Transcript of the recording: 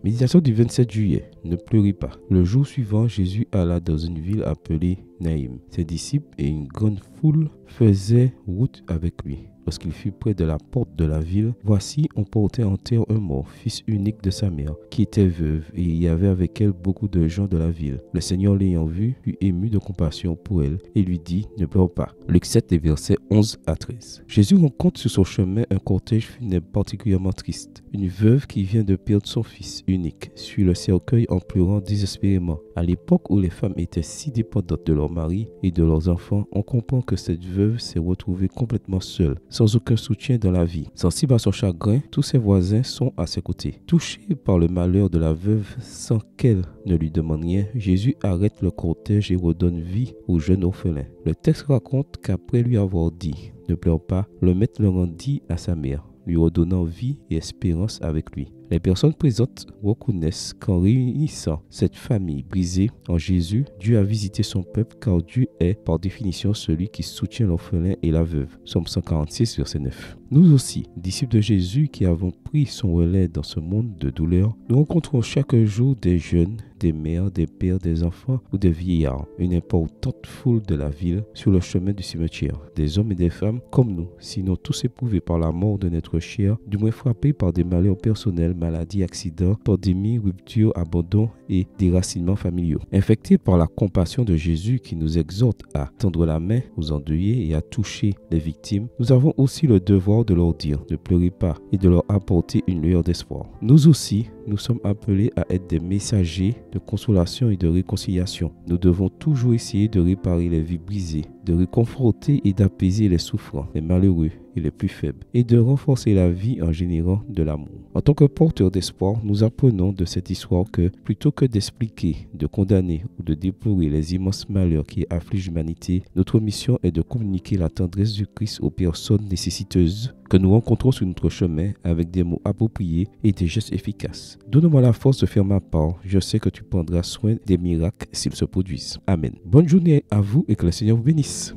Méditation du 27 juillet. Ne pleurez pas. Le jour suivant, Jésus alla dans une ville appelée Naïm. Ses disciples et une grande foule faisaient route avec lui. Lorsqu'il fut près de la porte de la ville, voici, on portait en terre un mort, fils unique de sa mère, qui était veuve, et il y avait avec elle beaucoup de gens de la ville. Le Seigneur l'ayant vue, fut ému de compassion pour elle, et lui dit, ne pleure pas. Luc 7, les versets 11 à 13. Jésus rencontre sur son chemin un cortège funèbre particulièrement triste. Une veuve qui vient de perdre son fils unique suit le cercueil en pleurant désespérément. À l'époque où les femmes étaient si dépendantes de leur mari et de leurs enfants, on comprend que cette veuve s'est retrouvée complètement seule, sans aucun soutien dans la vie. Sensible à son chagrin, tous ses voisins sont à ses côtés. Touché par le malheur de la veuve sans qu'elle ne lui demande rien, Jésus arrête le cortège et redonne vie au jeune orphelin. Le texte raconte qu'après lui avoir dit « Ne pleure pas », le maître le rendit à sa mère, lui redonnant vie et espérance avec lui. Les personnes présentes reconnaissent qu'en réunissant cette famille brisée en Jésus, Dieu a visité son peuple car Dieu est par définition celui qui soutient l'orphelin et la veuve. Psaume 146, verset 9. Nous aussi, disciples de Jésus qui avons pris son relais dans ce monde de douleur, nous rencontrons chaque jour des jeunes, des mères, des pères, des enfants ou des vieillards, une importante foule de la ville sur le chemin du cimetière, des hommes et des femmes comme nous, sinon tous éprouvés par la mort de notre chair, du moins frappés par des malheurs personnels, maladies, accidents, pandémies, ruptures, abandons et déracinements familiaux. Infectés par la compassion de Jésus qui nous exhorte à tendre la main aux endeuillés et à toucher les victimes, nous avons aussi le devoir de leur dire « ne pleurez pas » et de leur apporter une lueur d'espoir. Nous aussi, nous sommes appelés à être des messagers de consolation et de réconciliation. Nous devons toujours essayer de réparer les vies brisées, de réconforter et d'apaiser les souffrants, les malheureux et les plus faibles, et de renforcer la vie en générant de l'amour. En tant que porteurs d'espoir, nous apprenons de cette histoire que, plutôt que d'expliquer, de condamner ou de déplorer les immenses malheurs qui affligent l'humanité, notre mission est de communiquer la tendresse du Christ aux personnes nécessiteuses que nous rencontrons sur notre chemin avec des mots appropriés et des gestes efficaces. Donne-moi la force de faire ma part. Je sais que tu prendras soin des miracles s'ils se produisent. Amen. Bonne journée à vous et que le Seigneur vous bénisse.